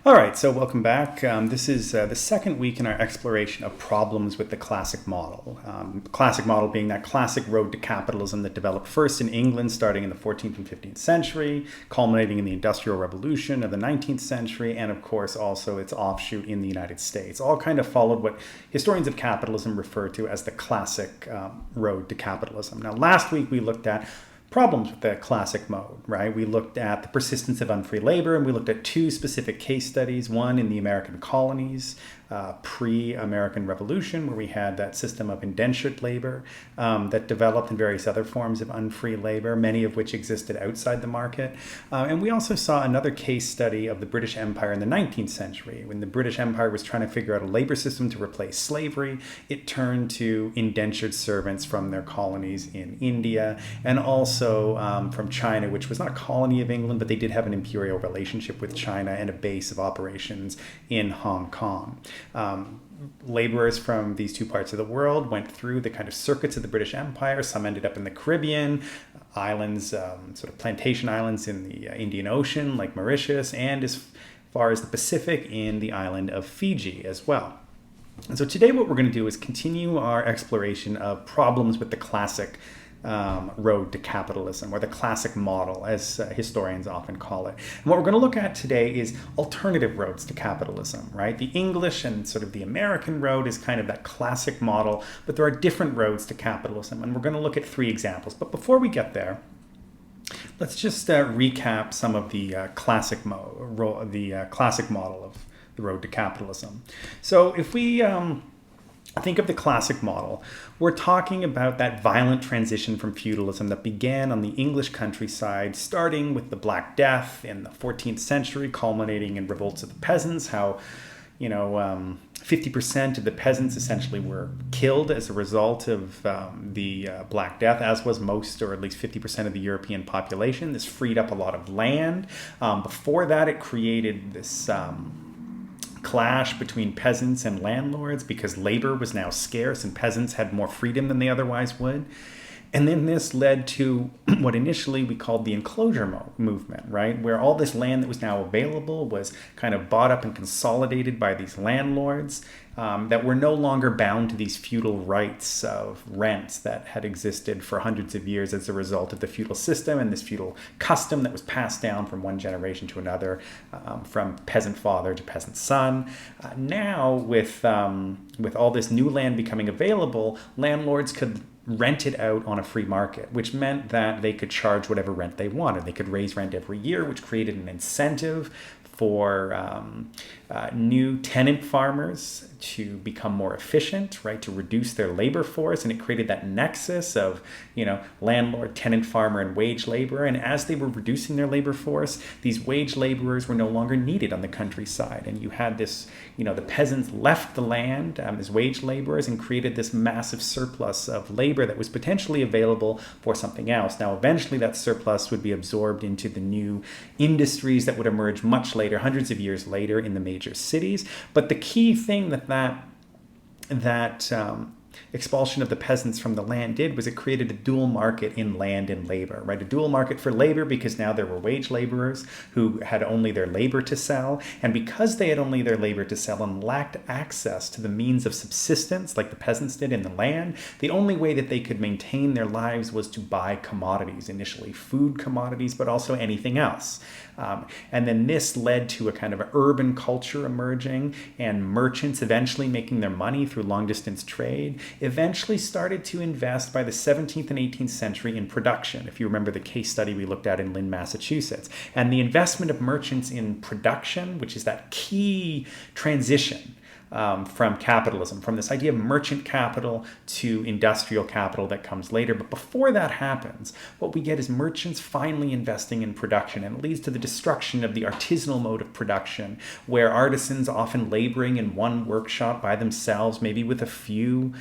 All right, so welcome back. This is the second week in our exploration of problems with the classic model. The classic model being that classic road to capitalism that developed first in England starting in the 14th and 15th century, culminating in the Industrial Revolution of the 19th century, and of course also its offshoot in the United States. All kind of followed what historians of capitalism refer to as the classic road to capitalism. Now, last week we looked at problems with the classic mode, right? We looked at the persistence of unfree labor, and we looked at two specific case studies, one in the American colonies, pre-American Revolution, where we had that system of indentured labor that developed in various other forms of unfree labor, many of which existed outside the market. And we also saw another case study of the British Empire in the 19th century. When the British Empire was trying to figure out a labor system to replace slavery, it turned to indentured servants from their colonies in India, and also from China, which was not a colony of England, but they did have an imperial relationship with China and a base of operations in Hong Kong. Laborers from these two parts of the world went through the kind of circuits of the British Empire. Some ended up in the Caribbean, islands, sort of plantation islands in the Indian Ocean, like Mauritius, and as far as the Pacific in the island of Fiji as well. And so today what we're going to do is continue our exploration of problems with the classic road to capitalism, or the classic model, as historians often call it. And what we're going to look at today is alternative roads to capitalism, right? The English and sort of the American road is kind of that classic model, but there are different roads to capitalism, and we're going to look at three examples. But before we get there, let's just recap some of the classic model of the road to capitalism. So if we think of the classic model, we're talking about that violent transition from feudalism that began on the English countryside, starting with the Black Death in the 14th century, culminating in revolts of the peasants, how 50% of the peasants essentially were killed as a result of the Black Death, as was most, or at least 50% of the European population. This freed up a lot of land. Before that, it created this clash between peasants and landlords because labor was now scarce and peasants had more freedom than they otherwise would. And then this led to what initially we called the Enclosure Movement, right? Where all this land that was now available was kind of bought up and consolidated by these landlords that were no longer bound to these feudal rights of rents that had existed for hundreds of years as a result of the feudal system and this feudal custom that was passed down from one generation to another, from peasant father to peasant son. Now, with all this new land becoming available, landlords could rent it out on a free market, which meant that they could charge whatever rent they wanted. They could raise rent every year, which created an incentive for new tenant farmers to become more efficient, right, to reduce their labor force. And it created that nexus of, landlord, tenant farmer, and wage labor. And as they were reducing their labor force, these wage laborers were no longer needed on the countryside. And you had this, the peasants left the land as wage laborers and created this massive surplus of labor that was potentially available for something else. Now, eventually that surplus would be absorbed into the new industries that would emerge much later, hundreds of years later, in the major cities. But the key thing that expulsion of the peasants from the land did was it created a dual market in land and labor, right? A dual market for labor because now there were wage laborers who had only their labor to sell. And because they had only their labor to sell and lacked access to the means of subsistence like the peasants did in the land, the only way that they could maintain their lives was to buy commodities, initially food commodities, but also anything else. And then this led to a kind of urban culture emerging, and merchants eventually making their money through long-distance trade eventually started to invest by the 17th and 18th century in production, if you remember the case study we looked at in Lynn, Massachusetts. And the investment of merchants in production, which is that key transition from capitalism, from this idea of merchant capital to industrial capital that comes later. But before that happens, what we get is merchants finally investing in production, and it leads to the destruction of the artisanal mode of production, where artisans often laboring in one workshop by themselves, maybe with a few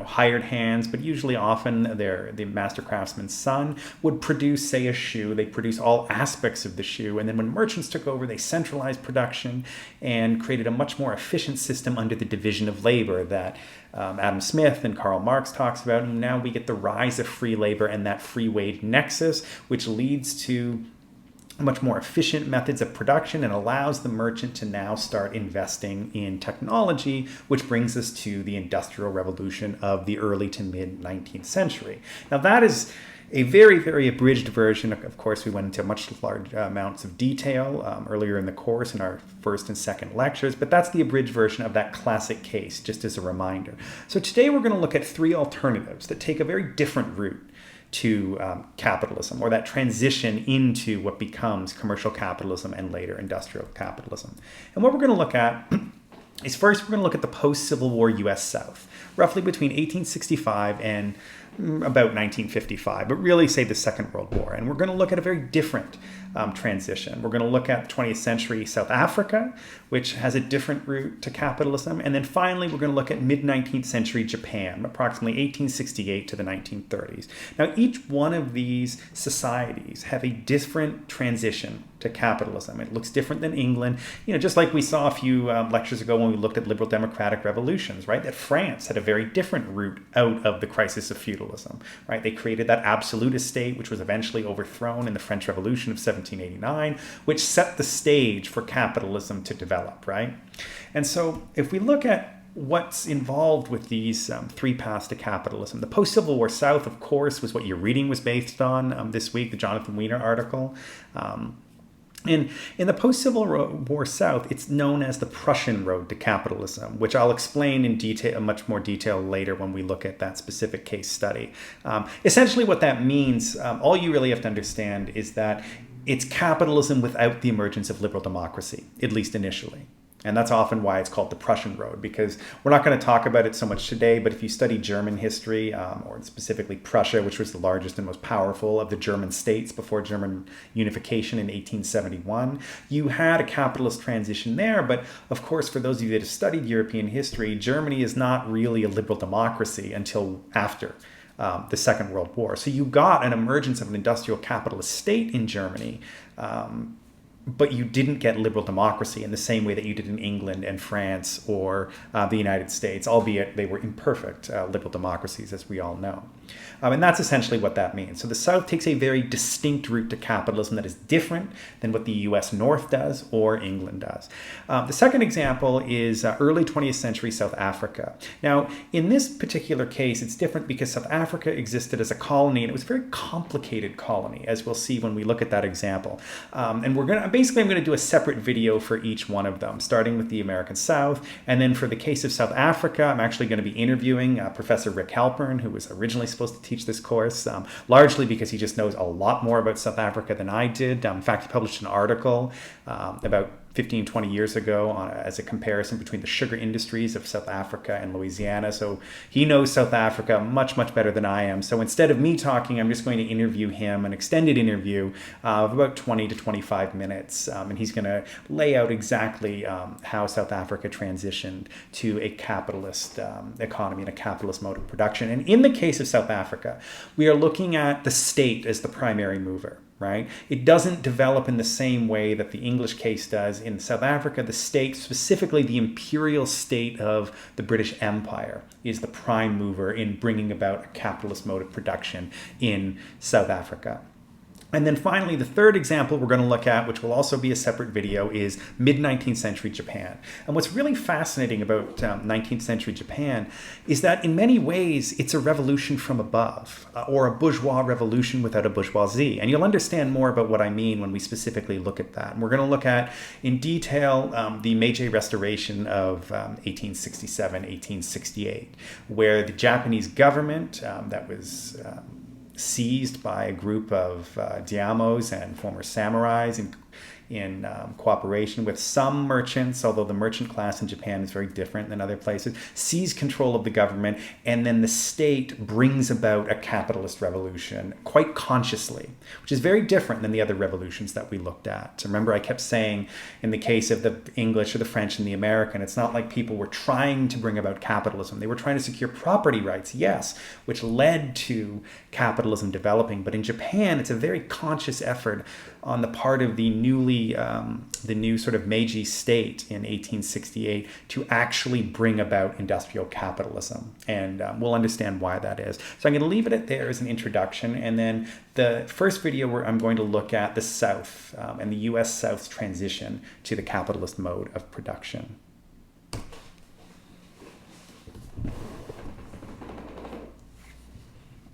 hired hands, but usually often the master craftsman's son would produce, say, a shoe. They produce all aspects of the shoe. And then when merchants took over, they centralized production and created a much more efficient system under the division of labor that Adam Smith and Karl Marx talks about. And now we get the rise of free labor and that free wage nexus, which leads to much more efficient methods of production and allows the merchant to now start investing in technology, which brings us to the Industrial Revolution of the early to mid 19th century. Now that is a very, very abridged version. Of course, we went into much larger amounts of detail earlier in the course in our first and second lectures, but that's the abridged version of that classic case, just as a reminder. So today we're going to look at three alternatives that take a very different route to capitalism, or that transition into what becomes commercial capitalism and later industrial capitalism. And what we're going to look at is first we're going to look at the post-Civil War U.S. South, roughly between 1865 and about 1955, but really say the Second World War. And we're going to look at a very different transition. We're going to look at 20th century South Africa, which has a different route to capitalism. And then finally, we're going to look at mid-19th century Japan, approximately 1868 to the 1930s. Now, each one of these societies have a different transition to capitalism. It looks different than England, just like we saw a few lectures ago when we looked at liberal democratic revolutions, right? That France had a very different route out of the crisis of feudalism, right? They created that absolutist state, which was eventually overthrown in the French Revolution of 1789, which set the stage for capitalism to develop, right? And so if we look at what's involved with these three paths to capitalism, the post-Civil War South, of course, was what your reading was based on this week, the Jonathan Weiner article. And in the post-Civil War South, it's known as the Prussian road to capitalism, which I'll explain in detail, much more detail later when we look at that specific case study. Essentially what that means, all you really have to understand is that it's capitalism without the emergence of liberal democracy, at least initially. And that's often why it's called the Prussian road, because we're not going to talk about it so much today, but if you study German history, or specifically Prussia, which was the largest and most powerful of the German states before German unification in 1871, you had a capitalist transition there. But of course, for those of you that have studied European history, Germany is not really a liberal democracy until after the Second World War. So you got an emergence of an industrial capitalist state in Germany, but you didn't get liberal democracy in the same way that you did in England and France or the United States, albeit they were imperfect liberal democracies, as we all know. And that's essentially what that means. So the South takes a very distinct route to capitalism that is different than what the U.S. North does or England does. The second example is early 20th century South Africa. Now, in this particular case, it's different because South Africa existed as a colony, and it was a very complicated colony, as we'll see when we look at that example. And I'm going to do a separate video for each one of them, starting with the American South. And then for the case of South Africa, I'm actually going to be interviewing Professor Rick Halpern, who was originally supposed to teach this course, largely because he just knows a lot more about South Africa than I did. In fact, he published an article about 15, 20 years ago as a comparison between the sugar industries of South Africa and Louisiana. So he knows South Africa much, much better than I am. So instead of me talking, I'm just going to interview him, an extended interview of about 20 to 25 minutes. And he's going to lay out exactly how South Africa transitioned to a capitalist economy and a capitalist mode of production. And in the case of South Africa, we are looking at the state as the primary mover. Right? It doesn't develop in the same way that the English case does. In South Africa, the state, specifically the imperial state of the British Empire, is the prime mover in bringing about a capitalist mode of production in South Africa. And then finally, the third example we're going to look at, which will also be a separate video, is mid-19th century Japan. And what's really fascinating about 19th century Japan is that in many ways, it's a revolution from above, or a bourgeois revolution without a bourgeoisie. And you'll understand more about what I mean when we specifically look at that. And we're going to look at, in detail, the Meiji Restoration of 1867, 1868, where the Japanese government that was seized by a group of daimyos and former samurais in cooperation with some merchants, although the merchant class in Japan is very different than other places, seize control of the government, and then the state brings about a capitalist revolution quite consciously, which is very different than the other revolutions that we looked at. Remember, I kept saying in the case of the English or the French and the American, it's not like people were trying to bring about capitalism. They were trying to secure property rights, yes, which led to capitalism developing. But in Japan, it's a very conscious effort on the part of the newly really the new sort of Meiji state in 1868 to actually bring about industrial capitalism. And we'll understand why that is. So I'm going to leave it at there as an introduction. And then the first video where I'm going to look at the South and the US South's transition to the capitalist mode of production.